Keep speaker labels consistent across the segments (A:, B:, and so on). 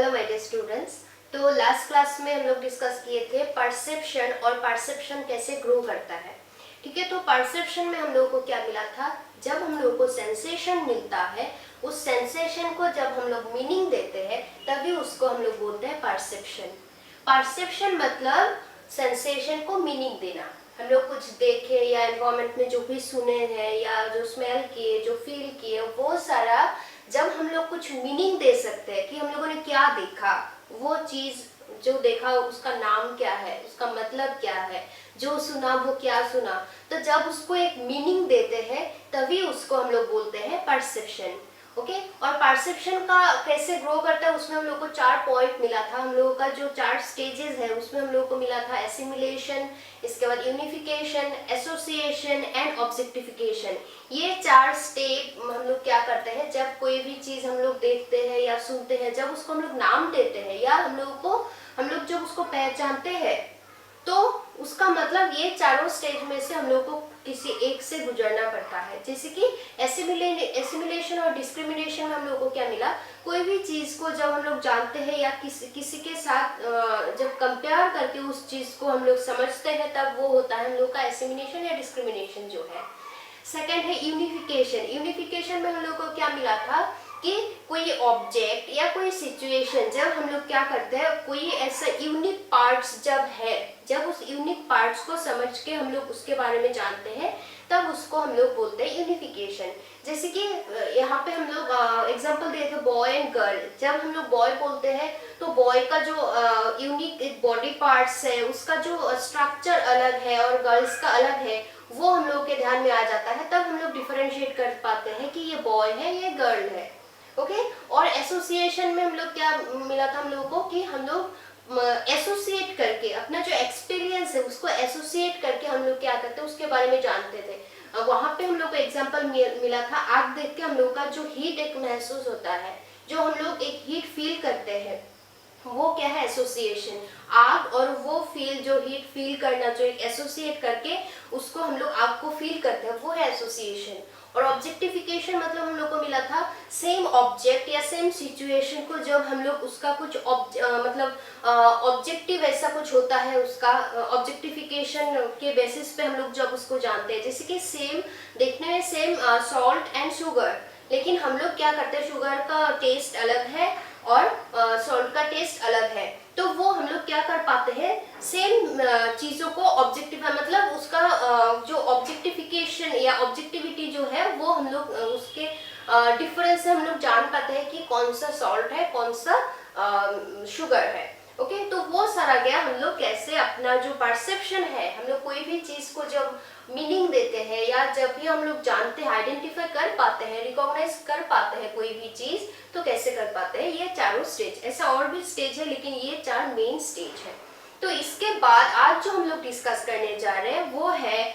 A: Hello my dear students. तो last class में हम लोग डिस्कस किए थे परसेप्शन और परसेप्शन कैसे ग्रो करता है। ठीक है, तो परसेप्शन में हम लोगों को क्या मिला था, जब हम लोगों को सेंसेशन मिलता है, उस सेंसेशन को जब हम लोग मीनिंग देते हैं तभी उसको हम लोग बोलते हैं परसेप्शन। परसेप्शन मतलब सेंसेशन को मीनिंग देना। हम लोग कुछ देखे या एनवायरमेंट में जो भी सुने हैं या जो स्मेल किए, जो फील किए, वो सारा जब हम लोग कुछ मीनिंग दे सकते हैं कि हम लोगों ने क्या देखा, वो चीज जो देखा उसका नाम क्या है, उसका मतलब क्या है, जो सुना वो क्या सुना, तो जब उसको एक मीनिंग देते हैं तभी उसको हम लोग बोलते हैं परसेप्शन। ओके, और परसेप्शन का कैसे ग्रो करता है उसमें हम लोग को 4 पॉइंट मिला था। हम लोगों का जो 4 स्टेजेस है उसमें हम लोग को मिला था एसिमिलेशन, इसके बाद यूनिफिकेशन, एसोसिएशन एंड ऑब्जेक्टिफिकेशन। ये 4 स्टेप हम लोग क्या करते हैं, जब कोई भी चीज हम लोग देखते हैं या सुनते हैं, जब उसको हम लोग नाम देते हैं या हम लोग जब उसको पहचानते हैं, तो उसका मतलब ये चारों स्टेज में से हम लोग को किसी एक से गुजरना पड़ता है। जैसे कि एसिमिलेशन और डिस्क्रिमिनेशन में हम लोग को क्या मिला, कोई भी चीज को जब हम लोग जानते हैं या किसी के साथ जब कंपेयर करके उस चीज को हम लोग समझते हैं, तब वो होता है हम लोग का एसिमिलेशन या डिस्क्रिमिनेशन जो है। सेकेंड है यूनिफिकेशन। यूनिफिकेशन में हम लोग को क्या मिला था कि कोई ऑब्जेक्ट या कोई सिचुएशन जब हम लोग क्या करते हैं, कोई ऐसा यूनिक पार्ट्स जब है, जब उस यूनिक पार्ट्स को समझ के हम लोग उसके बारे में जानते हैं, तब उसको हम लोग बोलते हैं यूनिफिकेशन। जैसे कि यहाँ पे हम लोग एग्जांपल दिए थे बॉय एंड गर्ल। जब हम लोग बॉय बोलते हैं तो बॉय का जो यूनिक बॉडी पार्ट्स है, उसका जो स्ट्रक्चर अलग है और गर्ल्स का अलग है, वो हम लोग के ध्यान में आ जाता है। तब हम लोग डिफरेंशिएट कर पाते हैं कि ये बॉय है, ये गर्ल है। ओके, और एसोसिएशन में हम लोग क्या मिला था हम लोगों को कि हम लोग एसोसिएट करके अपना जो एक्सपीरियंस है उसको एसोसिएट करके हम लोग क्या करते हैं उसके बारे में जानते थे। वहां पे हम लोग को एग्जांपल मिला था, आग देख के हम लोग का जो हीट एक महसूस होता है, जो हम लोग एक हीट फील करते हैं, वो क्या है, एसोसिएशन। आग और वो फील, जो हीट फील करना, जो एक एसोसिएट करके उसको हम लोग आग को फील करते हैं, वो है एसोसिएशन। और ऑब्जेक्टिफिकेशन मतलब हम लोग को मिला था सेम ऑब्जेक्ट या सेम सिचुएशन को जब हम लोग उसका कुछ मतलब ऑब्जेक्टिव ऐसा कुछ होता है, उसका ऑब्जेक्टिफिकेशन के बेसिस पे हम लोग जब उसको जानते हैं। जैसे कि सेम देखने में सेम सॉल्ट एंड शुगर, लेकिन हम लोग क्या करते हैं, शुगर का टेस्ट अलग है और सॉल्ट का टेस्ट अलग है, तो वो हम लोग क्या कर पाते हैं, सेम चीजों को ऑब्जेक्टिव मतलब उसका जो ऑब्जेक्टिफिकेशन या ऑब्जेक्टिविटी जो है वो हम लोग उसके डिफरेंस से हम लोग जान पाते हैं कि कौन सा सॉल्ट है, कौन सा शुगर है। ओके, तो वो सारा गया हम लोग कैसे अपना जो परसेप्शन है, हम लोग कोई भी चीज को जब मीनिंग देते हैं या जब भी हम लोग जानते हैं, आइडेंटिफाई कर पाते हैं, रिकॉग्नाइज कर पाते हैं कोई भी चीज, तो कैसे कर पाते हैं, ये चारों स्टेज। ऐसा और भी स्टेज है लेकिन ये 4 मेन स्टेज है। तो इसके बाद आज जो हम लोग डिस्कस करने जा रहे हैं वो है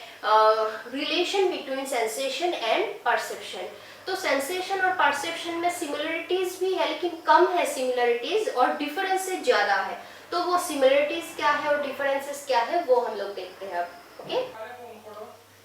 A: relation between sensation and perception. तो सेंसेशन और परसेप्शन में सिमिलरिटीज भी है लेकिन कम है सिमिलरिटीज, और डिफरेंसेस ज्यादा है। तो वो सिमिलरिटीज क्या है और डिफरेंसेस क्या है वो हम लोग देखते हैं अब। ओके,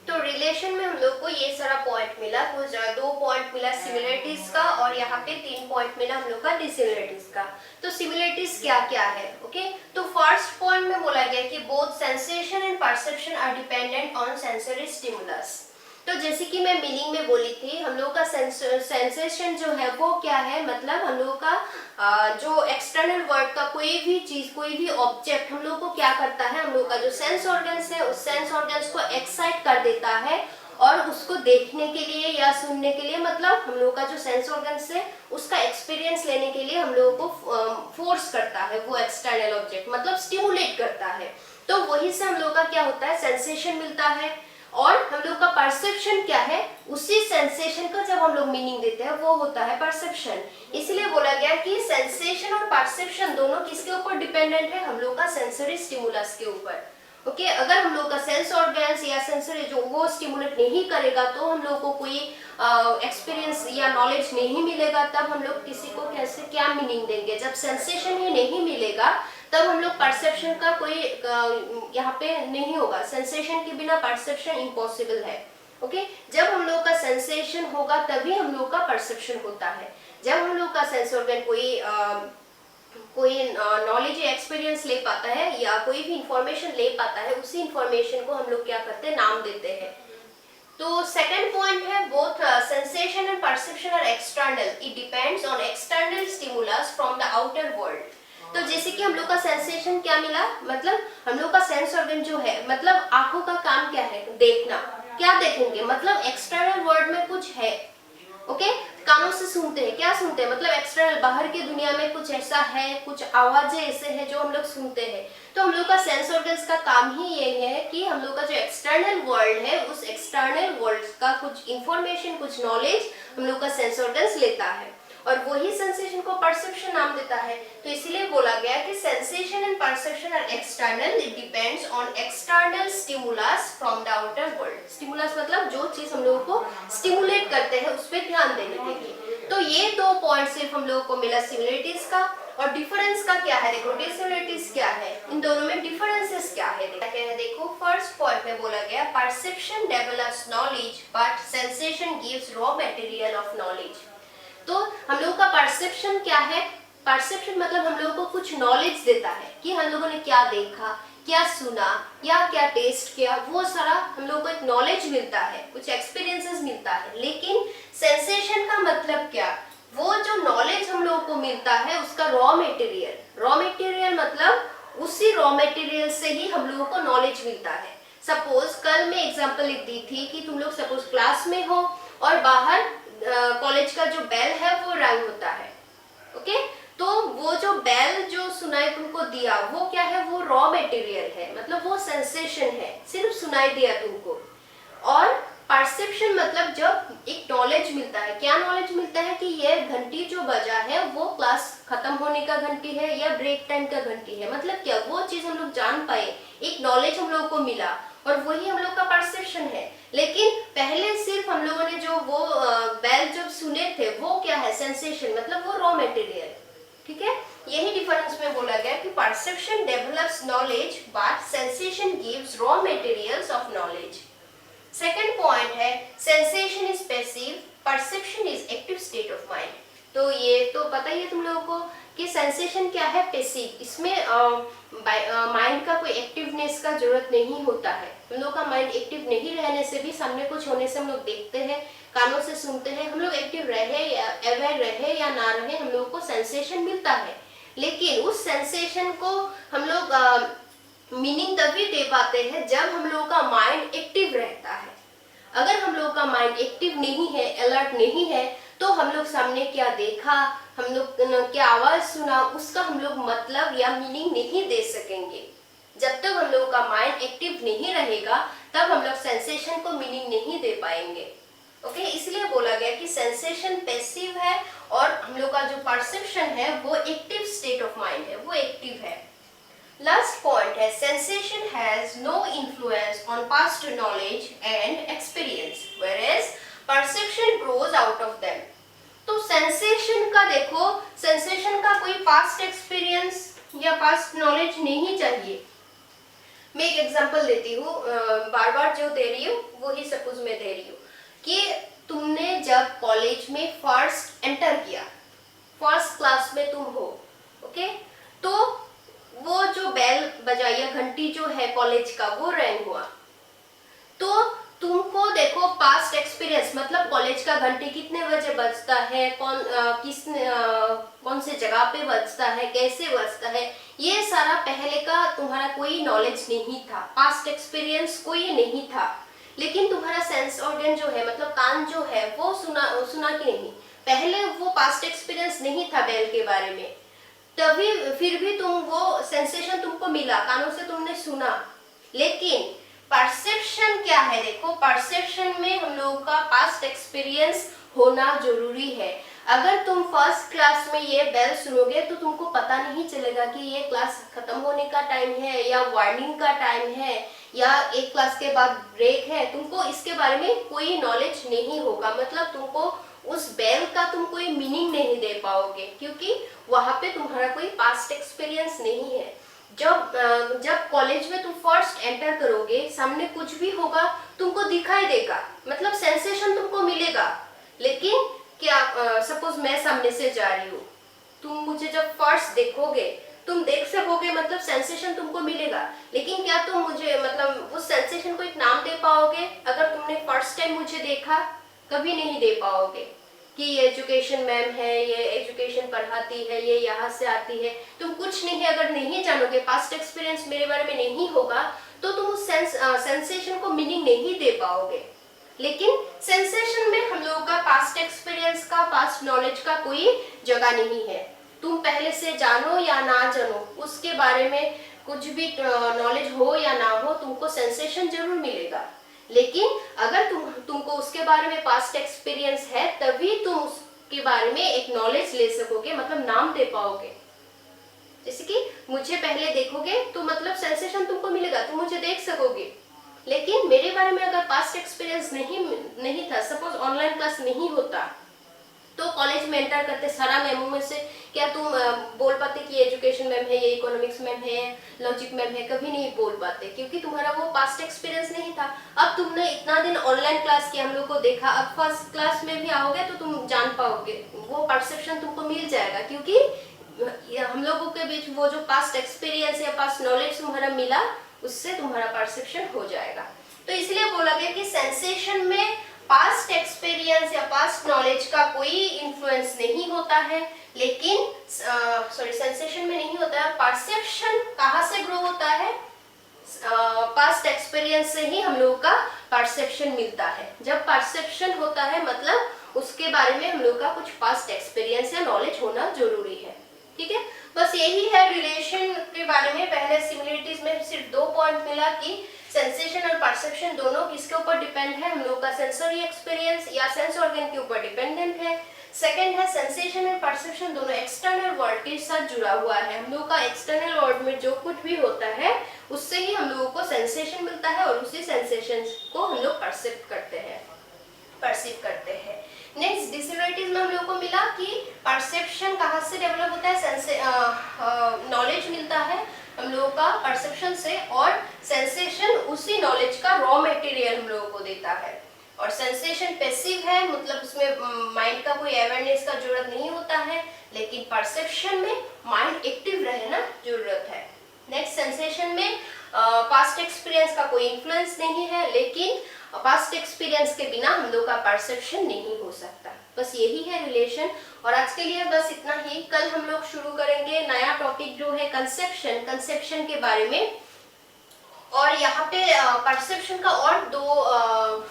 A: तो रिलेशन में हम लोग को ये सारा पॉइंट मिला, कुछ 2 पॉइंट मिला सिमिलरिटीज का, और यहाँ पे 3 पॉइंट मिला हम लोग का डिसिमिलरिटीज का। तो सिमिलरिटीज क्या क्या है, ओके। तो फर्स्ट पॉइंट में बोला गया कि both sensation and perception are dependent on sensory stimulus. तो जैसे कि मैं मीनिंग में बोली थी, हम लोग का सेंसेशन जो है वो क्या है, मतलब हम लोग का जो एक्सटर्नल वर्ल्ड का कोई भी चीज, कोई भी ऑब्जेक्ट हम लोग को क्या करता है, हम लोग का जो सेंस ऑर्गन्स है उस सेंस ऑर्गन्स को एक्साइट कर देता है, और उसको देखने के लिए या सुनने के लिए, मतलब हम लोग का जो सेंस ऑर्गन्स है उसका एक्सपीरियंस लेने के लिए हम लोगों को फोर्स करता है वो एक्सटर्नल ऑब्जेक्ट, मतलब स्टिमुलेट करता है। तो वही से हम लोग का क्या होता है, सेंसेशन मिलता है। और हम लोग का परसेप्शन क्या है, उसी सेंसेशन का जब हम लोग मीनिंग देते हैं वो होता है परसेप्शन। इसलिए बोला गया कि सेंसेशन और परसेप्शन दोनों किसके ऊपर डिपेंडेंट है, हम लोग का सेंसरी स्टिमुलस के ऊपर। ओके, अगर हम लोग का सेंस ऑर्गन्स या सेंसरी जो वो स्टिमुलेट नहीं करेगा तो हम लोग को कोई एक्सपीरियंस या नॉलेज नहीं मिलेगा, तब हम लोग किसी को कैसे क्या मीनिंग देंगे। जब सेंसेशन ही नहीं मिलेगा तब हम लोग परसेप्शन का कोई यहाँ पे नहीं होगा, सेंसेशन के बिना परसेप्शन इम्पॉसिबल है। ओके, जब हम लोग का सेंसेशन होगा तभी हम लोग का परसेप्शन होता है। जब हम लोग का सेंस ऑर्गन कोई कोई नॉलेज या एक्सपीरियंस ले पाता है या कोई भी इंफॉर्मेशन ले पाता है, उसी इंफॉर्मेशन को हम लोग क्या करते हैं, नाम देते हैं। तो सेकंड पॉइंट है both sensation and perception are external, it depends on external stimulus from the outer world. तो जैसे कि हम लोग का सेंसेशन क्या मिला, मतलब हम लोग का सेंस ऑर्गन जो है, मतलब आंखों का काम क्या है, देखना। क्या देखेंगे, मतलब एक्सटर्नल वर्ल्ड में कुछ है, ओके। कानों से सुनते हैं, क्या सुनते हैं, मतलब एक्सटर्नल बाहर की दुनिया में कुछ ऐसा है, कुछ आवाजें ऐसे हैं जो हम लोग सुनते हैं। तो हम लोग का सेंस ऑर्गन्स का काम ही ये है कि हम लोग का जो एक्सटर्नल वर्ल्ड है, उस एक्सटर्नल वर्ल्ड का कुछ इंफॉर्मेशन, कुछ नॉलेज हम लोग का सेंस ऑर्गन्स लेता है, और वही सेंसेशन को परसेप्शन नाम देता है। तो इसीलिए बोला गया कि sensation and perception are external, it depends on external stimulus from the outer world. Stimulus मतलब जो चीज हम लोगों को स्टिमुलेट करते हैं उस पर ध्यान देने के लिए। तो ये दो पॉइंट सिर्फ हम लोगों को मिला सिमिलरिटीज का, और डिफरेंस का क्या है, देखो डिसिमिलरिटीज क्या है, इन दोनों में डिफरेंसेस क्या है। देखो फर्स्ट पॉइंट में बोला गया perception develops knowledge but sensation gives raw material of knowledge. तो हम लोगों का परसेप्शन क्या है, परसेप्शन मतलब हम लोगों को कुछ नॉलेज देता है कि हम लोगों ने क्या देखा, क्या सुना या क्या टेस्ट किया, वो सारा हम लोगों को एक नॉलेज मिलता है, कुछ एक्सपीरियंसेस मिलता है। लेकिन सेंसेशन का मतलब क्या, वो जो नॉलेज हम लोगों को मिलता है उसका रॉ मटेरियल। रॉ मटेरियल मतलब उसी रॉ मटेरियल से ही हम लोगों को नॉलेज मिलता है। सपोज कल मैं एग्जांपल लिख दी थी कि तुम लोग सपोज क्लास में हो और बाहर कॉलेज का जो बेल है वो रंग होता है, ओके। तो वो जो बेल जो सुनाई तुमको दिया वो क्या है, वो रॉ मटेरियल है, मतलब वो सेंसेशन है, सिर्फ सुनाई दिया तुमको। और परसेप्शन मतलब जब एक नॉलेज मिलता है, क्या नॉलेज मिलता है कि ये घंटी जो बजा है वो क्लास खत्म होने का घंटी है या ब्रेक टाइम का घंटी है, मतलब क्या वो चीज हम लोग जान पाए, एक नॉलेज हम लोगों को मिला, और वही हम लोग का परसेप्शन है। लेकिन पहले सिर्फ हम लोगों ने जो वो बेल जब सुने थे वो क्या है, सेंसेशन, मतलब वो रॉ मटेरियल, ठीक है। यही डिफरेंस में बोला गया कि perception develops knowledge but sensation gives raw materials of knowledge. Second point है sensation is passive, perception is active state of mind. तो ये तो पता ही है तुम लोगों को कि सेंसेशन क्या है, पैसिव, इसमें माइंड का कोई एक्टिवनेस का जरूरत नहीं होता है। हम लोग का माइंड एक्टिव नहीं रहने से भी, सामने कुछ होने से हम लोग देखते हैं, कानों से सुनते हैं, हम लोग एक्टिव रहे या अवेयर रहे या ना रहे, हम लोग को सेंसेशन मिलता है। लेकिन उस सेंसेशन को हम लोग मीनिंग तभी दे पाते हैं जब हम लोग का माइंड एक्टिव रहता है। अगर हम लोग का माइंड एक्टिव नहीं है, अलर्ट नहीं है, तो हम लोग सामने क्या देखा, हम लोग क्या आवाज सुना, उसका हम लोग मतलब या मीनिंग नहीं दे सकेंगे। जब तक हम लोग का माइंड एक्टिव नहीं रहेगा तब हम लोग सेंसेशन को मीनिंग नहीं दे पाएंगे, ओके। इसलिए बोला गया कि सेंसेशन पैसिव है और हम लोग का जो परसेप्शन है वो एक्टिव स्टेट ऑफ माइंड है, वो एक्टिव है। लास्ट पॉइंट है sensation has no influence on past knowledge and experience whereas perception grows out of them. तो सेंसेशन का देखो, सेंसेशन का कोई पास्ट एक्सपीरियंस या पास्ट नॉलेज नहीं चाहिए। मैं एक एग्जांपल देती हूँ, बार बार जो दे रही हूँ वही सपोज मैं दे रही हूँ कि तुमने जब कॉलेज में फर्स्ट एंटर किया, फर्स्ट क्लास में तुम हो, ओके। तो वो जो बेल बजाई या घंटी जो है कॉलेज का वो रैंग हुआ, तो तुमको देखो पास्ट एक्सपीरियंस, मतलब कॉलेज का घंटी कितने बजे बजता है, कौन से जगह पे बजता है, कैसे बजता है, ये सारा पहले का तुम्हारा कोई नॉलेज नहीं था, पास्ट एक्सपीरियंस कोई नहीं था। लेकिन तुम्हारा सेंस ऑर्गन जो है, मतलब कान जो है, वो सुना कि नहीं, पहले वो पास्ट एक्सपीरियंस नहीं था बेल के बारे में, तभी फिर भी तुम वो सेंसेशन तुमको मिला, कानों से तुमने सुना। लेकिन परसेप्शन क्या है, देखो परसेप्शन में हम लोगों का पास्ट एक्सपीरियंस होना जरूरी है। अगर तुम फर्स्ट क्लास में ये बेल सुनोगे तो तुमको पता नहीं चलेगा कि ये क्लास खत्म होने का टाइम है या वार्निंग का टाइम है या एक क्लास के बाद ब्रेक है, तुमको इसके बारे में कोई नॉलेज नहीं होगा, मतलब तुमको उस बेल का तुम कोई मीनिंग नहीं दे पाओगे, क्योंकि वहां पे तुम्हारा कोई पास्ट एक्सपीरियंस नहीं है। जब कॉलेज में तुम फर्स्ट एंटर करोगे, सामने कुछ भी होगा तुमको दिखाई देगा, मतलब सेंसेशन तुमको मिलेगा। लेकिन क्या सपोज मैं सामने से जा रही हूँ, तुम मुझे जब जब फर्स्ट देखोगे, तुम देख सकोगे, मतलब सेंसेशन तुमको मिलेगा, लेकिन क्या तुम मुझे मतलब उस सेंसेशन को एक नाम दे पाओगे? अगर तुमने फर्स्ट टाइम मुझे देखा, कभी नहीं दे पाओगे कि ये एजुकेशन मैम है, ये एजुकेशन पढ़ाती है, ये यहाँ से आती है। तुम कुछ नहीं, अगर नहीं जानोगे, पास्ट एक्सपीरियंस मेरे बारे में नहीं होगा, तो तुम उस सेंसेशन को मीनिंग नहीं दे पाओगे। लेकिन सेंसेशन में हम लोगों का पास्ट एक्सपीरियंस का, पास्ट नॉलेज का कोई जगह नहीं है। तुम पहले से जानो या ना जानो, उसके बारे में कुछ भी नॉलेज हो या ना हो, तुमको सेंसेशन जरूर मिलेगा। लेकिन अगर तुमको उसके बारे में पास्ट एक्सपीरियंस है, तभी तुम उसके बारे में एक नॉलेज ले सकोगे, मतलब नाम दे पाओगे। जैसे कि मुझे पहले देखोगे तो मतलब सेंसेशन तुमको मिलेगा, तुम मुझे देख सकोगे। लेकिन मेरे बारे में अगर पास्ट एक्सपीरियंस नहीं था, सपोज ऑनलाइन क्लास नहीं होता, तो कॉलेज में एंटर करते सारा मैमों में से क्या तुम बोल पाते कि एजुकेशन मैम है, ये इकोनॉमिक्स मैम है, लॉजिक मैम है? कभी नहीं बोल पाते, क्योंकि तुम्हारा वो पास्ट एक्सपीरियंस नहीं था। अब तुमने इतना दिन ऑनलाइन क्लास किया, हम लोग को देखा, अब फर्स्ट क्लास में भी आओगे तो तुम जान पाओगे, वो परसेप्शन तुमको मिल जाएगा, क्योंकि हम लोगों के बीच वो जो पास्ट एक्सपीरियंस या पास्ट नॉलेज तुम्हारा मिला, उससे तुम्हारा परसेप्शन हो जाएगा। तो इसलिए बोला गया कि सेंसेशन में पास्ट एक्सपीरियंस या पास्ट नॉलेज का कोई इन्फ्लुएंस नहीं होता है, लेकिन सेंसेशन में नहीं होता है। परसेप्शन कहाँ से ग्रो होता है? पास्ट एक्सपीरियंस से ही हम लोगों का परसेप्शन मिलता है। जब परसेप्शन होता है, मतलब उसके बारे में हम लोग का कुछ पास्ट एक्सपीरियंस या नॉलेज होना जरूरी है। ठीक है, बस यही है रिलेशन के बारे में। पहले सिमिलरिटीज में सिर्फ 2 पॉइंट मिला कि सेंसेशन और परसेप्शन दोनों किसके ऊपर डिपेंड है? हम लोग का सेंसरी एक्सपीरियंस या सेंस ऑर्गन के ऊपर डिपेंडेंट है। सेकंड है सेंसेशन और परसेप्शन दोनों एक्सटर्नल वर्ल्ड के साथ जुड़ा हुआ है। हम लोग का एक्सटर्नल वर्ल्ड में जो कुछ भी होता है, उससे ही हम लोगों को सेंसेशन मिलता है, और उसी सेंसेशन को हम लोग परसीव करते हैं। नेक्स्ट डिसिमिलरिटीज में हम लोग को मिला कि परसेप्शन कहाँ से डेवलप होता है? नॉलेज मिलता है हम लोगों का परसेप्शन से, और सेंसेशन उसी नॉलेज का रॉ मटेरियल हम लोगों को देता है। और सेंसेशन पैसिव है, मतलब उसमें माइंड का कोई अवेयरनेस का जरूरत नहीं होता है, लेकिन परसेप्शन में माइंड एक्टिव रहना जरूरत है। नेक्स्ट सेंसेशन में पास्ट एक्सपीरियंस का कोई इन्फ्लुएंस नहीं है, लेकिन पास्ट एक्सपीरियंस के बिना हम लोग का परसेप्शन नहीं हो सकता। बस यही है रिलेशन। और आज के लिए बस इतना ही। कल हम लोग शुरू करेंगे नया टॉपिक जो है कंसेप्शन के बारे में। और यहाँ पे परसेप्शन का और 2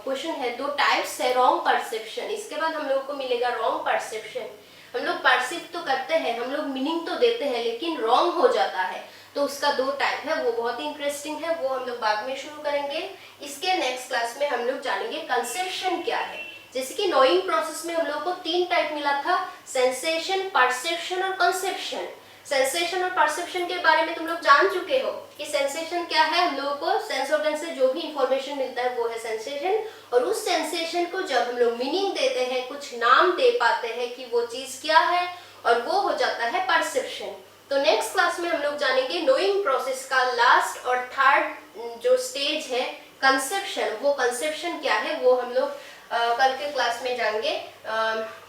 A: क्वेश्चन है, 2 टाइप्स है। रॉन्ग परसेप्शन, इसके बाद हम लोग को मिलेगा रॉन्ग परसेप्शन। हम लोग परसीव तो करते हैं, हम लोग मीनिंग तो देते हैं, लेकिन रॉन्ग हो जाता है, तो उसका 2 टाइप है। वो बहुत ही इंटरेस्टिंग है, वो हम लोग बाद में शुरू करेंगे। इसके नेक्स्ट क्लास में हम लोग जानेंगे कंसेप्शन क्या है। जैसे कि नोइंग प्रोसेस में हम लोग को 3 टाइप मिला था, सेंसेशन, परसेप्शन और कंसेप्शन। सेंसेशन और परसेप्शन के बारे में तुम लोग जान चुके हो कि सेंसेशन क्या है। हम लोगों को सेंस ऑर्गन से जो भी इंफॉर्मेशन मिलता है वो है सेंसेशन, और उस सेंसेशन को जब हम लोग मीनिंग देते हैं, कुछ नाम दे पाते हैं कि वो चीज क्या है, और वो हो जाता है परसेप्शन। तो नेक्स्ट क्लास में हम लोग जानेंगे नोइंग प्रोसेस का लास्ट और थर्ड जो स्टेज है कंसेप्शन। वो कंसेप्शन क्या है वो हम लोग कल के क्लास में जानेंगे।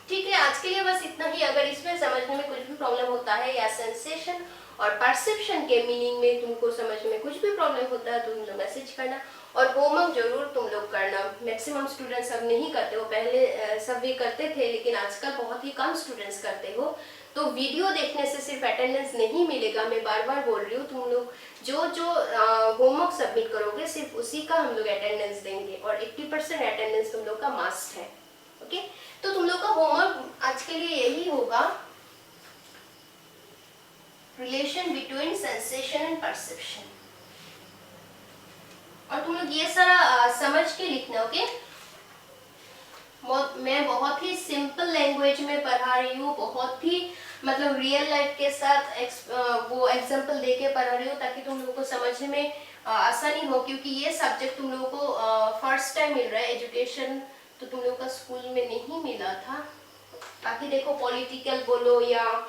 A: ठीक है, आज के लिए बस इतना ही। अगर इसमें समझने में कुछ भी प्रॉब्लम होता है, या सेंसेशन और परसेप्शन के मीनिंग में तुमको समझने में कुछ भी प्रॉब्लम होता है, तो तुम लोग मैसेज करना, और होमवर्क जरूर तुम लोग करना। मैक्सिमम स्टूडेंट्स अब नहीं करते हो, पहले सब भी करते थे, लेकिन आजकल बहुत ही कम स्टूडेंट्स करते हो। तो वीडियो देखने से सिर्फ अटेंडेंस नहीं मिलेगा, मैं बार बार बोल रही हूँ। तुम लोग जो होमवर्क सबमिट करोगे, सिर्फ उसी का हम लोग अटेंडेंस देंगे, और 80% अटेंडेंस तुम लोग का मस्ट है। ओके, तो तुम लोग का होमवर्क आज के लिए यही होगा, relation between sensation and perception. और तुम लोग ये सारा समझ के लिखना। ओके, मैं बहुत ही सिंपल लैंग्वेज में पढ़ा रही हूँ, बहुत ही मतलब रियल लाइफ के साथ वो एग्जांपल देके पढ़ा रही हूँ, ताकि तुम लोगों को समझने में आसानी हो। क्योंकि ये सब्जेक्ट तुम लोगों को फर्स्ट टाइम मिल रहा है। एजुकेशन तो तुम लोगों का स्कूल में नहीं मिला था। बाकी देखो, पॉलिटिकल बोलो या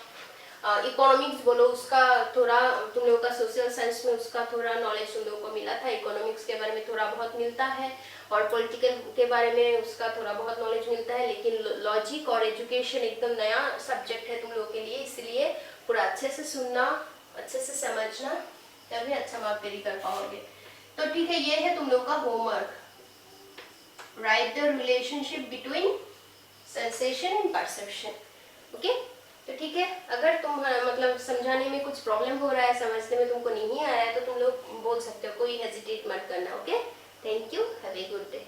A: इकोनॉमिक्स बोलो, उसका थोड़ा तुम लोगों का सोशल साइंस में उसका थोड़ा नॉलेज तुम लोगों को मिला था। इकोनॉमिक्स के बारे में थोड़ा बहुत मिलता है, और पॉलिटिकल के बारे में उसका थोड़ा बहुत नॉलेज मिलता है। लेकिन लॉजिक और एजुकेशन एकदम नया सब्जेक्ट है तुम लोगों के लिए, इसलिए अच्छे से सुनना, अच्छे से समझना, तभी अच्छा मार्क कैरी कर पाओगे। तो ठीक है, ये है तुम लोग का homework. Right the relationship between sensation and perception. Okay, तो ठीक है, अगर तुम मतलब समझाने में कुछ प्रॉब्लम हो रहा है, समझने में तुमको नहीं आया है, तो तुम लोग बोल सकते हो, कोई हेजिटेट मत करना। Okay, thank you, have a good day.